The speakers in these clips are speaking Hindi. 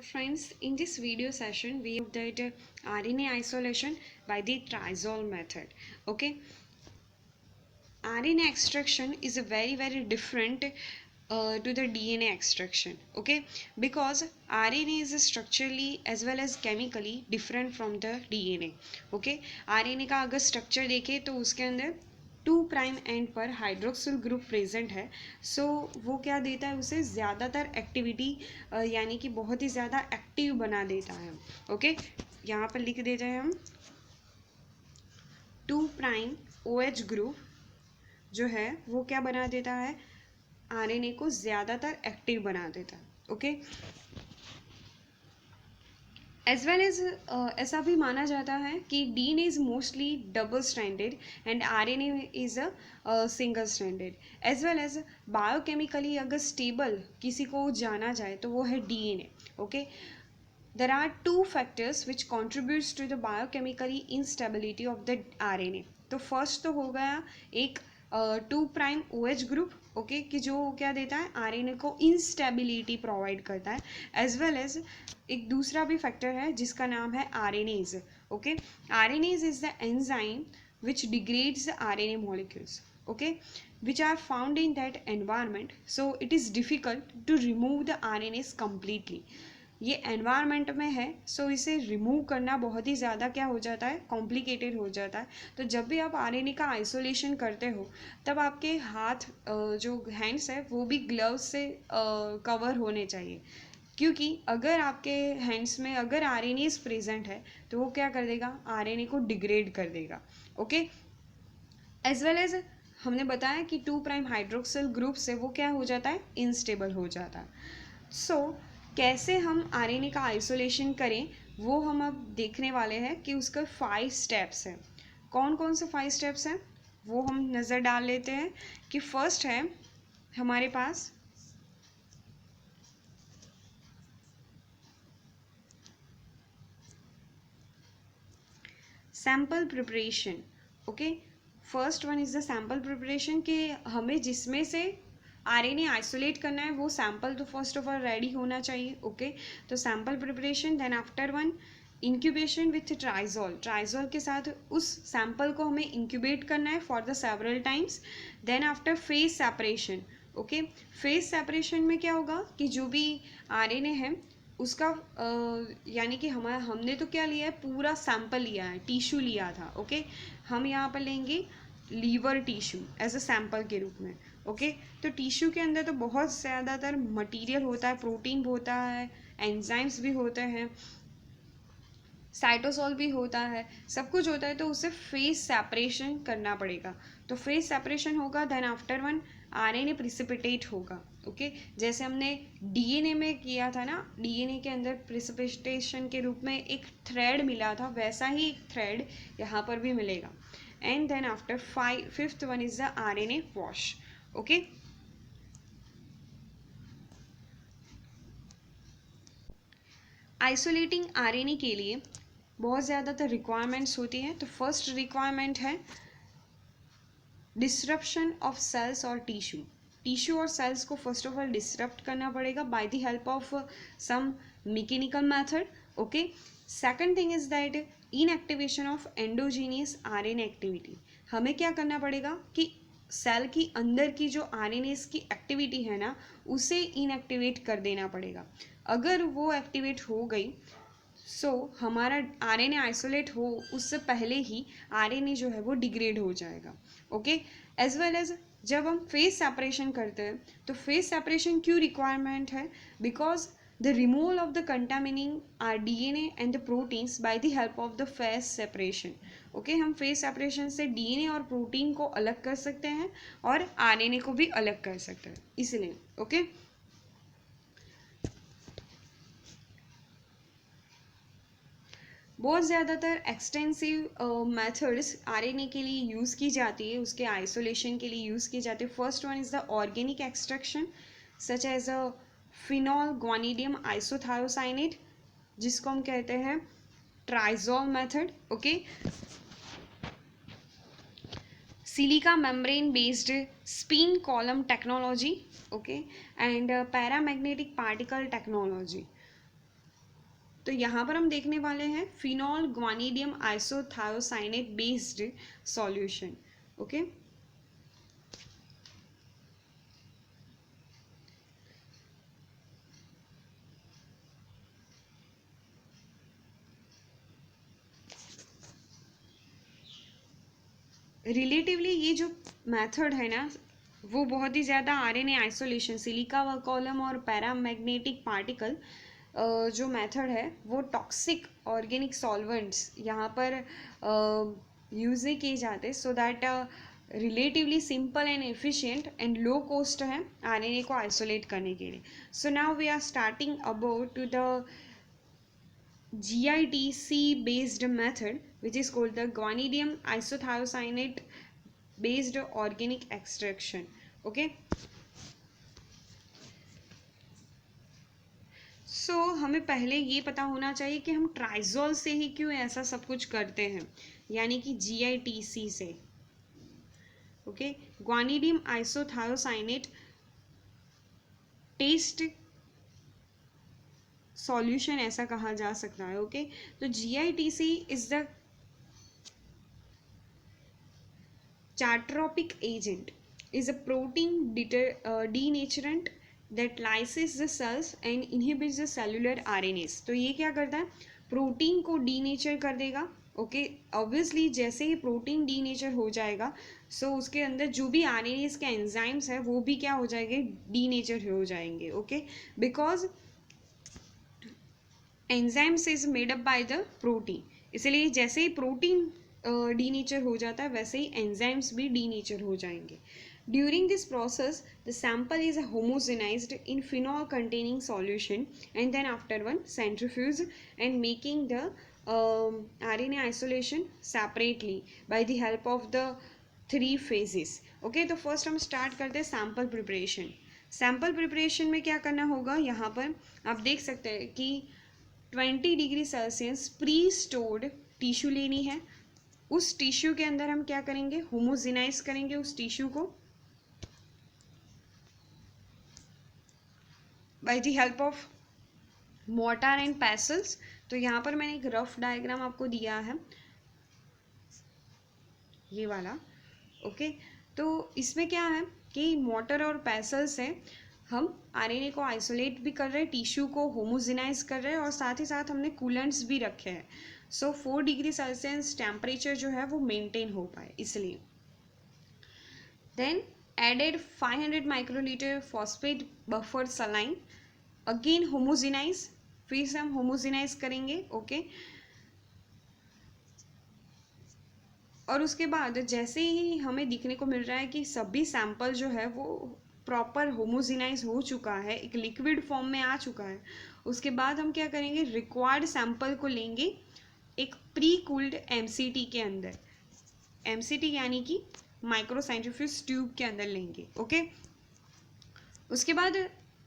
Friends, in this video session, we have that RNA isolation by the triazole method. Okay, RNA extraction is a very different to the DNA extraction. Okay, because RNA is structurally as well as chemically different from the DNA. Okay, RNA का अगर structure देखें तो उसके अंदर 2' एंड पर हाइड्रोक्सिल ग्रुप प्रेजेंट है. सो वो क्या देता है, उसे ज़्यादातर एक्टिविटी यानी कि बहुत ही ज़्यादा एक्टिव बना देता है. ओके, यहाँ पर लिख देते हैं हम 2' OH ग्रुप जो है वो क्या बना देता है, आरएनए को ज़्यादातर एक्टिव बना देता है. ओके, एज वेल एज ऐसा भी माना जाता है कि DNA is mostly double stranded and RNA is a single stranded. As well as biochemically अगर स्टेबल किसी को जाना जाए तो वो है DNA. Okay, there are two factors which contributes to the biochemically instability of the RNA. तो फर्स्ट तो हो गया एक 2' OH ग्रुप. ओके, कि जो क्या देता है, आरएनए को इंस्टेबिलिटी प्रोवाइड करता है. एज वेल एज एक दूसरा भी फैक्टर है जिसका नाम है RNase. Okay, RNase is the enzyme which degrades the RNA molecules, okay, which are found in that environment. So it is difficult to remove the RNAs completely. ये एनवायरनमेंट में है, सो इसे रिमूव करना बहुत ही ज़्यादा क्या हो जाता है, कॉम्प्लिकेटेड हो जाता है. तो जब भी आप आरएनए का आइसोलेशन करते हो तब आपके हाथ जो हैंड्स है वो भी ग्लव्स से कवर होने चाहिए, क्योंकि अगर आपके हैंड्स में अगर आरएनएस प्रेजेंट है तो वो क्या कर देगा, आरएनए को डिग्रेड कर देगा. ओके, एज वेल एज हमने बताया कि 2' हाइड्रोक्सिल ग्रुप से वो क्या हो जाता है, इनस्टेबल हो जाता है. सो कैसे हम आरएनए का आइसोलेशन करें वो हम अब देखने वाले हैं कि उसका 5 स्टेप्स हैं. कौन कौन से 5 स्टेप्स हैं वो हम नज़र डाल लेते हैं. कि फर्स्ट है हमारे पास sample preparation. Okay, first one is the sample preparation, कि हमें जिसमें से आरएनए आइसोलेट करना है वो सैम्पल तो फर्स्ट ऑफ ऑल रेडी होना चाहिए. ओके, तो sample preparation. Then after one incubation with Trizol. Trizol के साथ उस सैम्पल को हमें इंक्यूबेट करना है for the several times. Then after phase separation. Okay, phase separation में क्या होगा कि जो भी आरएनए है उसका यानी कि हमने तो क्या लिया है, पूरा सैंपल लिया है, टिश्यू लिया था. ओके, हम यहाँ पर लेंगे liver tissue as a sample के रूप में. ओके, तो टिश्यू के अंदर तो बहुत ज़्यादातर मटेरियल होता है, प्रोटीन होता है, एंजाइम्स भी होते हैं, साइटोसॉल भी होता है, सब कुछ होता है. तो उसे फेज सेपरेशन करना पड़ेगा. तो फेज सेपरेशन होगा. Then after one RNA precipitate होगा. ओके, जैसे हमने डीएनए में किया था ना, डीएनए के अंदर प्रिसिपिटेशन के रूप में एक थ्रेड मिला था, वैसा ही एक थ्रेड यहाँ पर भी मिलेगा. And then after fifth one is the RNA wash. Okay, isolating RNA के लिए बहुत ज़्यादातर रिक्वायरमेंट्स होती हैं. तो फर्स्ट रिक्वायरमेंट है डिसरप्शन ऑफ सेल्स और टिश्यू. टिश्यू और सेल्स को फर्स्ट ऑफ ऑल डिसरप्ट करना पड़ेगा by the help of some mechanical method. Okay, second thing is that inactivation of endogenous RNA activity. हमें क्या करना पड़ेगा कि सेल की अंदर की जो आरएनए की एक्टिविटी है ना, उसे इनएक्टिवेट कर देना पड़ेगा. अगर वो एक्टिवेट हो गई सो हमारा आरएनए आइसोलेट हो उससे पहले ही आरएनए जो है वो डिग्रेड हो जाएगा. ओके, एज वेल एज जब हम फेज सेपरेशन करते हैं तो फेज सेपरेशन क्यों रिक्वायरमेंट है, because the removal of the contaminating are DNA and the proteins by the help of the phase separation. Okay, हम फेज सेपरेशन से डीएनए और प्रोटीन को अलग कर सकते हैं और आरएनए को भी अलग कर सकते हैं, इसलिए. ओके, बहुत ज़्यादातर एक्सटेंसिव मेथड्स आरएनए के लिए यूज़ की जाती है, उसके आइसोलेशन के लिए यूज़ की जाती है. First one is the organic extraction such as a phenol guanidinium isothiocyanate, जिसको हम कहते हैं TRIzol method. Okay, silica membrane based spin column technology. Okay, and paramagnetic particle technology. तो यहाँ पर हम देखने वाले हैं phenol guanidinium isothiocyanate based solution. Okay, relatively ये जो मेथड है ना वो बहुत ही ज़्यादा आरएनए आइसोलेशन, सिलिका कॉलम और पैरामैग्नेटिक पार्टिकल जो मेथड है वो टॉक्सिक ऑर्गेनिक सॉल्वेंट्स यहाँ पर यूज़ नहीं किए जाते, so that relatively simple and efficient and low cost है आरएनए को आइसोलेट करने के लिए। So now we are starting about to the GITC based method, which is called the guanidinium isothiocyanate based organic extraction. Okay, so हमें पहले ये पता होना चाहिए कि हम ट्राइजोल से ही क्यों ऐसा सब कुछ करते हैं, यानी कि GITC से। Okay, guanidinium isothiocyanate test solution ऐसा कहा जा सकता है। ओके, तो GITC is the chaotropic agent, is a protein denaturant that lyses the cells and inhibits the cellular RNAs। तो ये क्या करता है, प्रोटीन को डीनेचर कर देगा। ओके, ऑब्वियसली जैसे ही प्रोटीन डीनेचर हो जाएगा सो उसके अंदर जो भी RNAs के एंजाइम्स है वो भी क्या हो जाएंगे, डीनेचर हो जाएंगे। Okay, because enzymes is made up by the protein, इसलिए जैसे ही प्रोटीन डीनेचर हो जाता है वैसे ही एंजाइम्स भी डीनेचर हो जाएंगे। During this process the sample is homogenised in phenol containing solution and then after one centrifuge and making the RNA isolation separately by the help of the 3 phases। Okay, तो फर्स्ट हम स्टार्ट करते हैं सैंपल प्रिपरेशन। सैंपल प्रिपरेशन में क्या करना होगा, यहाँ पर आप देख सकते हैं कि 20 degree Celsius pre stored tissue लेनी है। उस टिश्यू के अंदर हम क्या करेंगे, होमोजेनाइज करेंगे उस टिश्यू को by the help of mortar and pestles. तो यहाँ पर मैंने एक रफ डायग्राम आपको दिया है, ये वाला। ओके, तो इसमें क्या है कि मोर्टार और पेसल से हम RNA को आइसोलेट भी कर रहे हैं, टिश्यू को होमोजेनाइज कर रहे हैं और साथ ही साथ हमने कूलेंट्स भी रखे हैं। सो 4 डिग्री सेल्सियस टेम्परेचर जो है वो मेंटेन हो पाए इसलिए। Then added 500 microlitre phosphate buffer saline, again homogenise, फिर से हम होमोजेनाइज करेंगे। ओके, और उसके बाद जैसे ही हमें दिखने को मिल रहा है कि सभी सैंपल जो है वो प्रॉपर होमोजेनाइज हो चुका है, एक लिक्विड फॉर्म में आ चुका है, उसके बाद हम क्या करेंगे, रिक्वायर्ड सैंपल को लेंगे एक प्री कूल्ड MCT के अंदर, MCT यानी कि माइक्रो सेंट्रीफ्यूज ट्यूब के अंदर लेंगे। ओके, उसके बाद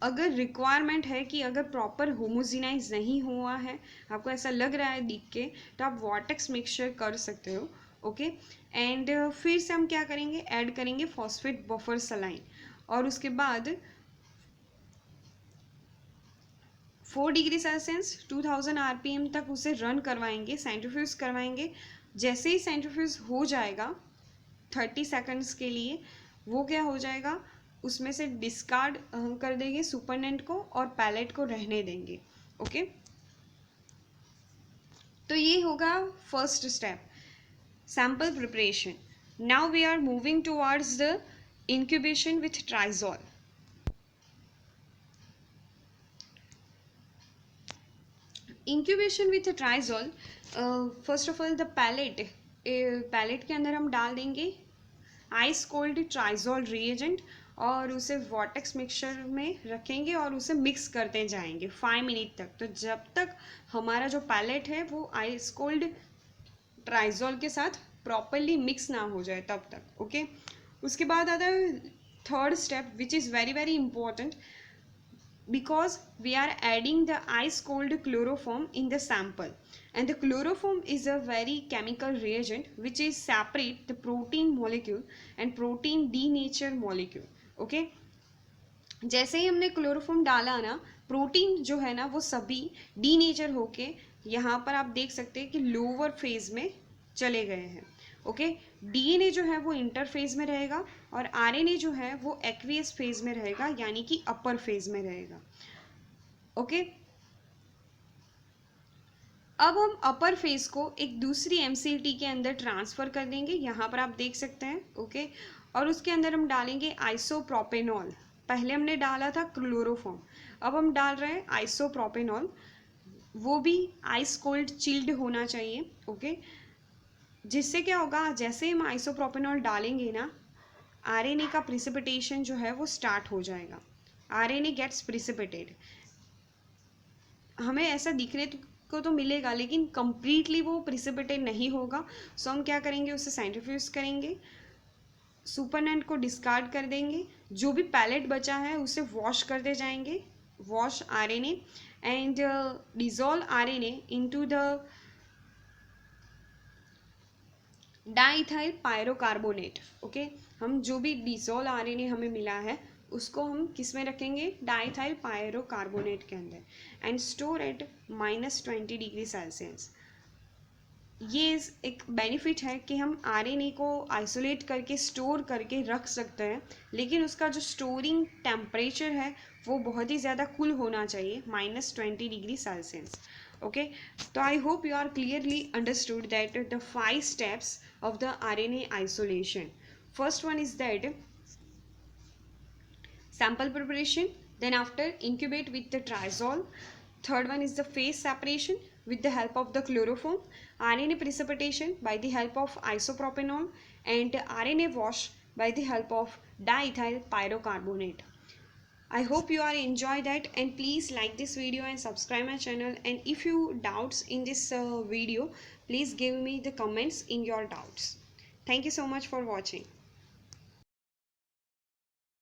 अगर रिक्वायरमेंट है कि अगर प्रॉपर होमोजेनाइज नहीं हुआ है, आपको ऐसा लग रहा है दिख के, तो आप वॉटेक्स मिक्सचर कर सकते हो। ओके, एंड फिर से हम क्या करेंगे, ऐड करेंगे फॉस्फेट बफर सलाइन और उसके बाद 4 डिग्री सेल्सियस 2000 RPM तक उसे रन करवाएंगे, सेंट्रीफ्यूज करवाएंगे। जैसे ही सेंट्रीफ्यूज हो जाएगा 30 सेकंड्स के लिए, वो क्या हो जाएगा, उसमें से डिस्कार्ड हम कर देंगे सुपरनेंट को और पैलेट को रहने देंगे। ओके, तो ये होगा first step, sample preparation. Now we are moving towards the incubation with triazole। incubation with triazole, first of all the palette, pellet के अंदर हम डाल देंगे आइस कोल्ड ट्राइजोल रिएजेंट और उसे वॉटेक्स मिक्सचर में रखेंगे और उसे मिक्स करते जाएंगे 5 मिनट तक। तो जब तक हमारा जो पैलेट है वो आइस कोल्ड ट्राइजोल के साथ प्रॉपरली मिक्स ना हो जाए तब तक। ओके, उसके बाद आता है third step which is very very important, because we are adding the ice cold chloroform in the sample, and the chloroform is a very chemical reagent which is separate the protein molecule and protein denature molecule। okay, जैसे ही हमने क्लोरोफॉर्म डाला ना प्रोटीन जो है ना वो सभी डीनेचर होके यहाँ पर आप देख सकते हैं कि लोअर फेज में चले गए हैं। ओके, डीएनए जो है वो इंटरफेज में रहेगा और आरएनए जो है वो एक्वियस फेज में रहेगा, यानी कि अपर फेज में रहेगा। ओके, अब हम अपर फेज को एक दूसरी एमसीटी के अंदर ट्रांसफर कर देंगे, यहाँ पर आप देख सकते हैं। ओके, और उसके अंदर हम डालेंगे आइसोप्रोपेनॉल। पहले हमने डाला था क्लोरोफॉर्म, अब हम डाल रहे हैं आइसोप्रोपेनॉल। वो भी आइस कोल्ड चिल्ड होना चाहिए। ओके, जिससे क्या होगा, जैसे हम आइसोप्रोपेनॉल डालेंगे ना, आरएनए का प्रिसिपिटेशन जो है वो स्टार्ट हो जाएगा। RNA gets precipitated. हमें ऐसा दिखने को तो मिलेगा, लेकिन कंप्लीटली वो प्रिसिपिटेट नहीं होगा। सो हम क्या करेंगे, उसे सेंट्रीफ्यूज करेंगे, सुपरनेंट को डिस्कार्ड कर देंगे, जो भी पैलेट बचा है उसे वॉश करते जाएंगे, wash RNA and dissolve RNA into the diethyl pyrocarbonate. Okay, हम जो भी डिजोल्व आरएनए हमें मिला है उसको हम किस में रखेंगे, डाइथाइल पायरोकार्बोनेट के अंदर, एंड स्टोर एट -20°C। ये एक बेनिफिट है कि हम आरएनए को आइसोलेट करके स्टोर करके रख सकते हैं, लेकिन उसका जो स्टोरिंग टेम्परेचर है वो बहुत ही ज़्यादा कूल होना चाहिए, -20°C। Okay, so I hope you are clearly understood that the 5 steps of the RNA isolation. First one is that sample preparation, then after incubate with the triazole. Third one is the phase separation with the help of the chloroform, RNA precipitation by the help of isopropanol, and RNA wash by the help of diethyl pyrocarbonate. I hope you are enjoy that, and please like this video and subscribe my channel, and if you doubts in this video, please give me the comments in your doubts. Thank you so much for watching.